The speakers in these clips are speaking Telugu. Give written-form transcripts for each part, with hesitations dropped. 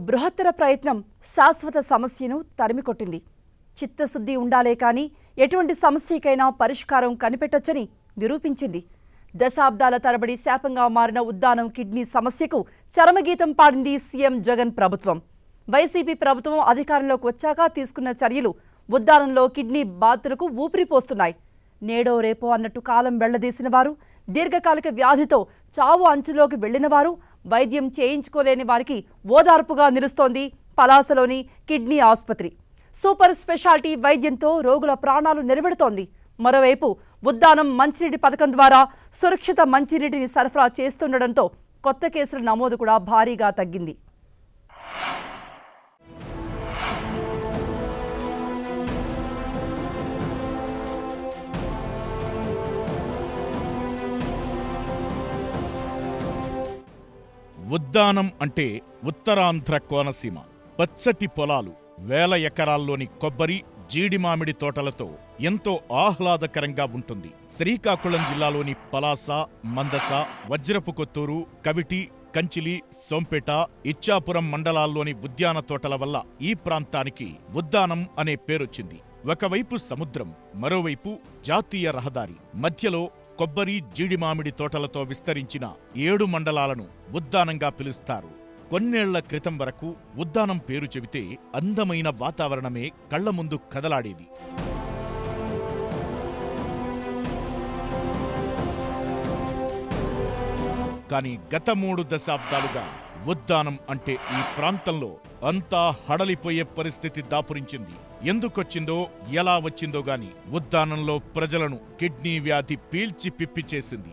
బృహత్తర ప్రయత్నం శాశ్వత సమస్యను తరిమికొట్టింది. చిత్తశుద్ధి ఉండాలే కానీ ఎటువంటి సమస్యకైనా పరిష్కారం కనిపెట్టొచ్చని నిరూపించింది. దశాబ్దాల తరబడి శాపంగా మారిన ఉద్దానం కిడ్నీ సమస్యకు చరమగీతం పాడింది సీఎం జగన్ ప్రభుత్వం. వైసీపీ ప్రభుత్వం అధికారంలోకి వచ్చాక తీసుకున్న చర్యలు ఉద్దానంలో కిడ్నీ బాధితులకు ఊపిరిపోస్తున్నాయి. నేడో రేపో అన్నట్టు కాలం వెళ్లదీసిన వారు, దీర్ఘకాలిక వ్యాధితో చావు అంచులోకి వెళ్లిన వారు, వైద్యం చేయించుకోలేని వారికి ఓదార్పుగా నిలుస్తోంది పలాసలోని కిడ్నీ ఆసుపత్రి. సూపర్ స్పెషాలిటీ వైద్యంతో రోగుల ప్రాణాలు నిలబెడుతోంది. మరోవైపు ఉద్దానం మంచినీటి పథకం ద్వారా సురక్షిత మంచినీటిని సరఫరా చేస్తుండటంతో కొత్త కేసుల నమోదు కూడా భారీగా తగ్గింది. ఉద్దానం అంటే ఉత్తరాంధ్ర కోనసీమ. పచ్చటి పొలాలు, వేల ఎకరాల్లోని కొబ్బరి, జీడి మామిడి తోటలతో ఎంతో ఆహ్లాదకరంగా ఉంటుంది. శ్రీకాకుళం జిల్లాలోని పలాస, మందస, వజ్రపు కొత్తూరు, కవిటి, కంచిలి, సోంపేట, ఇచ్చాపురం మండలాల్లోని ఉద్యాన తోటల వల్ల ఈ ప్రాంతానికి ఉద్దానం అనే పేరొచ్చింది. ఒకవైపు సముద్రం, మరోవైపు జాతీయ రహదారి, మధ్యలో కొబ్బరి, జీడి మామిడి తోటలతో విస్తరించిన 7 మండలాలను ఉద్దానంగా పిలుస్తారు. కొన్నేళ్ల క్రితం వరకు ఉద్దానం పేరు చెబితే అందమైన వాతావరణమే కళ్ల ముందు కదలాడేది. కానీ గత 3 దశాబ్దాలుగా ఉద్దానం అంటే ఈ ప్రాంతంలో అంతా హడలిపోయే పరిస్థితి దాపురించింది. ఎందుకొచ్చిందో, ఎలా వచ్చిందో గాని ఉద్దానంలో ప్రజలను కిడ్నీ వ్యాధి పీల్చి పిప్పి చేసింది.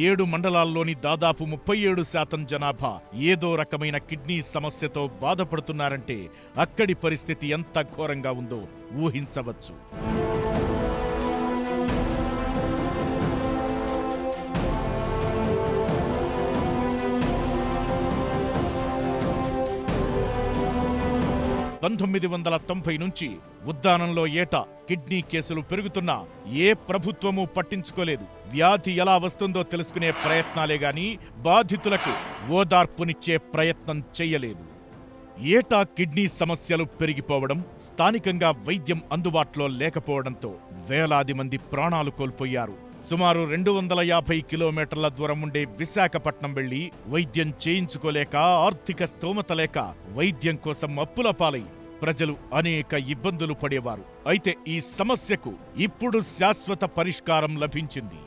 ఏడు మండలాల్లోని దాదాపు 37% జనాభా ఏదో రకమైన కిడ్నీ సమస్యతో బాధపడుతున్నారంటే అక్కడి పరిస్థితి ఎంత ఘోరంగా ఉందో ఊహించవచ్చు. (1990) నుంచి ఉద్దానంలో ఏటా కిడ్నీ కేసులు పెరుగుతున్నా ఏ ప్రభుత్వమూ పట్టించుకోలేదు. వ్యాధి ఎలా వస్తుందో తెలుసుకునే ప్రయత్నాలే గాని బాధితులకు ఓదార్పునిచ్చే ప్రయత్నం చెయ్యలేదు. ఏటా కిడ్నీ సమస్యలు పెరిగిపోవడం, స్థానికంగా వైద్యం అందుబాటులో లేకపోవడంతో వేలాది మంది ప్రాణాలు కోల్పోయారు. సుమారు 250 కిలోమీటర్ల దూరం ఉండే విశాఖపట్నం వెళ్లి వైద్యం చేయించుకోలేక, ఆర్థిక స్తోమత లేక వైద్యం కోసం అప్పుల పాలై ప్రజలు అనేక ఇబ్బందులు పడేవారు. అయితే ఈ సమస్యకు ఇప్పుడు శాశ్వత పరిష్కారం లభించింది.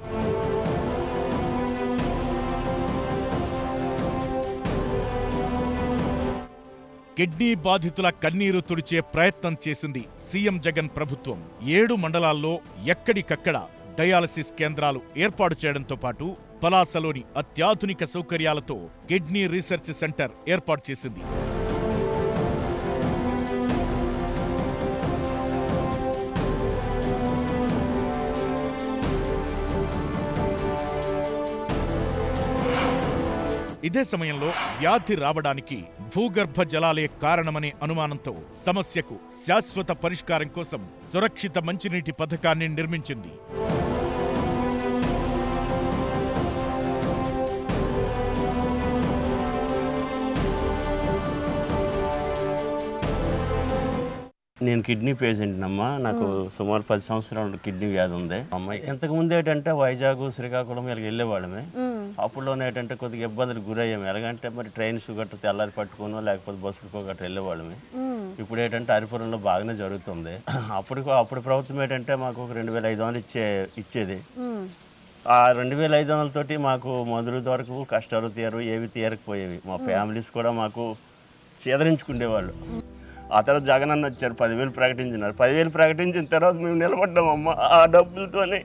కిడ్నీ బాధితుల కన్నీరు తుడిచే ప్రయత్నం చేసింది సీఎం జగన్ ప్రభుత్వం. 7 మండలాల్లో ఎక్కడికక్కడ డయాలసిస్ కేంద్రాలు ఏర్పాటు చేయడంతో పాటు పలాసలోని అత్యాధునిక సౌకర్యాలతో కిడ్నీ రీసెర్చ్ సెంటర్ ఏర్పాటు చేసింది. ఇదే సమయంలో వ్యాధి రావడానికి భూగర్భ జలాలే కారణమనే అనుమానంతో సమస్యకు శాశ్వత పరిష్కారం కోసం సురక్షిత మంచినీటి పథకాన్ని నిర్మించింది. నేను కిడ్నీ పేషెంట్ అమ్మా. నాకు సుమారు 10 సంవత్సరాలు కిడ్నీ వ్యాధి ఉంది. అమ్మాయి ఇంతకు ముందు ఏంటంటే వైజాగ్, శ్రీకాకుళం వీళ్ళకి వెళ్ళేవాళ్ళమే. అప్పుడులోనే ఏంటంటే కొద్దిగా ఇబ్బందులు గురయ్యాము. ఎలాగంటే మరి ట్రైన్స్ గట్రా తెల్లారి పట్టుకునో లేకపోతే బస్సులకో గట్రా వెళ్ళేవాళ్ళమే. ఇప్పుడు ఏంటంటే హరిపురంలో బాగానే జరుగుతుంది. అప్పుడు ప్రభుత్వం ఏంటంటే మాకు ఒక 2500 ఇచ్చేది. ఆ 2500 తోటి మాకు మందులు దొరకు, కష్టాలు తీరు, ఏవి తీరకపోయేవి. మా ఫ్యామిలీస్ కూడా మాకు చేదరించుకునేవాళ్ళు. ఆ తర్వాత జగన్ అన్న వచ్చారు, 10,000 ప్రకటించినారు. 10,000 ప్రకటించిన తర్వాత మేము నిలబడ్డామమ్మా. ఆ డబ్బులతోనే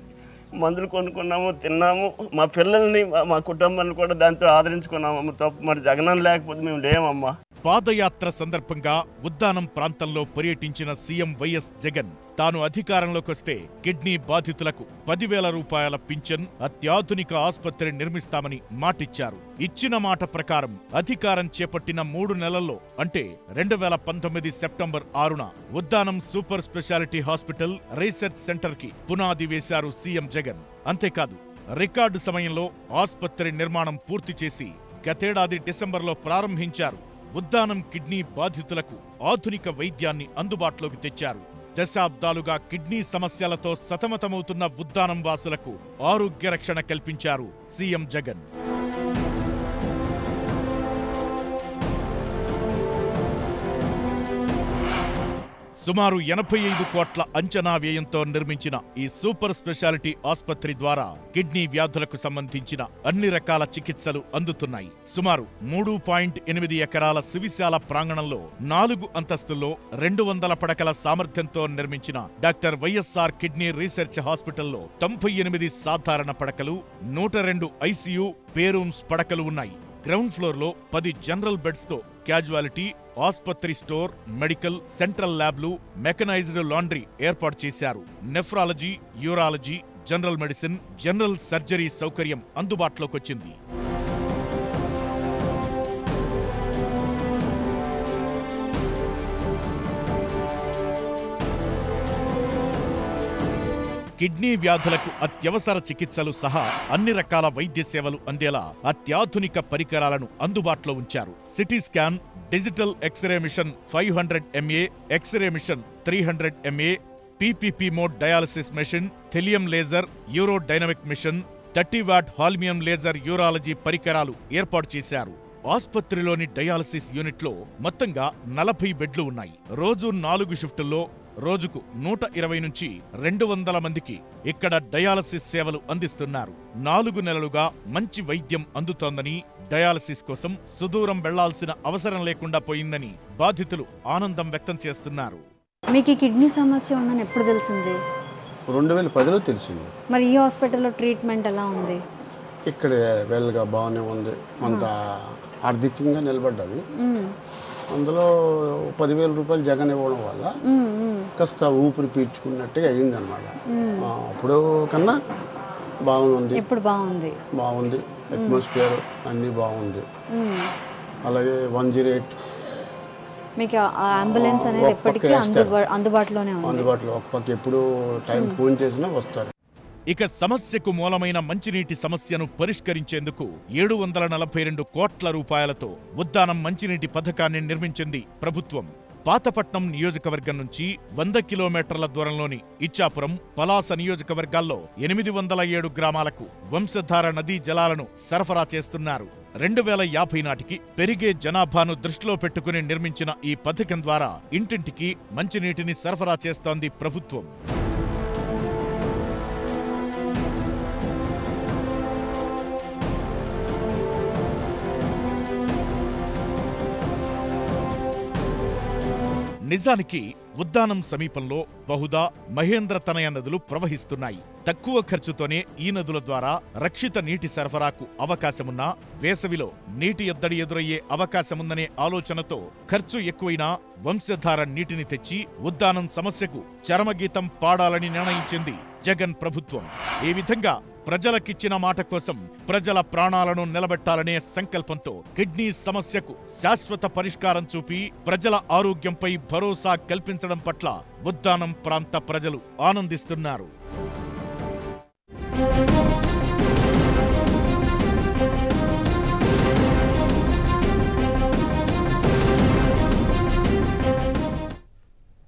మందులు కొనుక్కున్నాము, తిన్నాము. మా పిల్లల్ని, మా కుటుంబాన్ని కూడా దాంతో ఆదరించుకున్నామమ్మ. తప్పు మరి జగన్ అన్న లేకపోతే మేము లేమమ్మా. పాదయాత్ర సందర్భంగా ఉద్దానం ప్రాంతంలో పర్యటించిన సీఎం వైఎస్ జగన్ తాను అధికారంలోకొస్తే కిడ్నీ బాధితులకు 10,000 రూపాయల పింఛన్, అత్యాధునిక ఆసుపత్రి నిర్మిస్తామని మాటిచ్చారు. ఇచ్చిన మాట ప్రకారం అధికారం చేపట్టిన 3 నెలల్లో అంటే 2019 సెప్టెంబర్ 6న Uddanam super speciality hospital research centre కి పునాది వేశారు సీఎం జగన్. అంతేకాదు రికార్డు సమయంలో ఆసుపత్రి నిర్మాణం పూర్తి చేసి గతేడాది డిసెంబర్లో ప్రారంభించారు. ఉద్దానం కిడ్నీ బాధితులకు ఆధునిక వైద్యాన్ని అందుబాటులోకి తెచ్చారు. దశాబ్దాలుగా కిడ్నీ సమస్యలతో సతమతమవుతున్న ఉద్దానం వాసులకు ఆరోగ్య రక్షణ కల్పించారు సీఎం జగన్. సుమారు 85 కోట్ల అంచనా వ్యయంతో నిర్మించిన ఈ సూపర్ స్పెషాలిటీ ఆసుపత్రి ద్వారా కిడ్నీ వ్యాధులకు సంబంధించిన అన్ని రకాల చికిత్సలు అందుతున్నాయి. సుమారు 3.8 ఎకరాల సువిశాల ప్రాంగణంలో 4 అంతస్తుల్లో 200 పడకల సామర్థ్యంతో నిర్మించిన డాక్టర్ వైఎస్ఆర్ కిడ్నీ రీసెర్చ్ హాస్పిటల్లో 98 సాధారణ పడకలు, 102 ఐసీయూ పేరూమ్స్ పడకలు ఉన్నాయి. గ్రౌండ్ ఫ్లోర్ లో 10 జనరల్ బెడ్స్ తో క్యాజువాలిటీ, ఆసుపత్రి స్టోర్, మెడికల్, సెంట్రల్ ల్యాబ్లు, మెకనైజ్డ్ లాండ్రీ ఏర్పాటు చేశారు. Nephrology, urology, general medicine, general surgery సౌకర్యం అందుబాటులోకొచ్చింది. కిడ్నీ వ్యాధులకు అత్యవసర చికిత్సలు సహా అన్ని రకాల వైద్య సేవలు అందేలా అత్యాధునిక పరికరాలను అందుబాటులో ఉంచారు. CT scan, digital x ray machine 500 MA, x ray machine 300 MA, PPP mode dialysis machine, thulium laser, urodynamic machine, 30 watt holmium laser urology పరికరాలు ఏర్పాటు చేశారు. ఆసుపత్రిలోని డయాలసిస్ యూనిట్లో మొత్తంగా 40 బెడ్లు ఉన్నాయి. రోజు 4 షిఫ్టుల్లో రోజుకు 120 నుంచి 200 మందికి ఇక్కడ డయాలసిస్ సేవలు అందిస్తున్నారు. 4 నెలలుగా మంచి వైద్యం అందుతోందని, డయాలసిస్ కోసం సుదూరం వెళ్లాల్సిన అవసరం లేకుండా పోయిందని బాధితులు ఆనందం వ్యక్తం చేస్తున్నారు. మీకు ఈ కిడ్నీ సమస్య ఉందని ఎప్పుడు తెలిసింది? 2010లో తెలిసింది. మరి ఈ హాస్పిటల్లో ట్రీట్మెంట్ ఎలా ఉంది? ఇక్కడ వెల్గా బాగానే ఉంది. కొంత ఆర్థికంగా నిలబడ్డది. అందులో 10,000 రూపాయలు జగన్ ఇవ్వడం వల్ల కాస్త ఊపిరి పీల్చుకున్నట్టుగా అయిందన్నమాట. అప్పుడు కన్నా బాగుంది. ఇప్పుడు బాగుంది. అట్మాస్ఫియర్ అన్నీ బాగుంది. అలాగే 108 మీకు అంబులెన్స్ అనేది ఎప్పటికీ అందుబాటులోనే ఉంది. అందుబాటులో ఒక పక్క ఎప్పుడు టైం ఫోన్ చేసినా వస్తారు. ఇక సమస్యకు మూలమైన మంచినీటి సమస్యను పరిష్కరించేందుకు 742 కోట్ల రూపాయలతో ఉద్దానం మంచినీటి పథకాన్ని నిర్మించింది ప్రభుత్వం. పాతపట్నం నియోజకవర్గం నుంచి 100 కిలోమీటర్ల దూరంలోని ఇచ్చాపురం, పలాస నియోజకవర్గాల్లో 807 గ్రామాలకు వంశధార నదీ జలాలను సరఫరా చేస్తున్నారు. 2050 నాటికి పెరిగే జనాభాను దృష్టిలో పెట్టుకుని నిర్మించిన ఈ పథకం ద్వారా ఇంటింటికి మంచినీటిని సరఫరా చేస్తోంది ప్రభుత్వం. నిజానికి ఉద్దానం సమీపంలో బహుదా, మహేంద్ర తనయ నదులు ప్రవహిస్తున్నాయి. తక్కువ ఖర్చుతోనే ఈ నదుల ద్వారా రక్షిత నీటి సరఫరాకు అవకాశమున్నా, వేసవిలో నీటి ఎద్దడి ఎదురయ్యే అవకాశముందనే ఆలోచనతో ఖర్చు ఎక్కువైనా వంశధార నీటిని తెచ్చి ఉద్దానం సమస్యకు చరమగీతం పాడాలని నిర్ణయించింది జగన్ ప్రభుత్వం. ఈ విధంగా ప్రజలకిచ్చిన మాట కోసం ప్రజల ప్రాణాలను నిలబెట్టాలనే సంకల్పంతో కిడ్నీ సమస్యకు శాశ్వత పరిష్కారం చూపి ప్రజల ఆరోగ్యంపై భరోసా కల్పించడం పట్ల ఉద్దానం ప్రాంత ప్రజలు ఆనందిస్తున్నారు.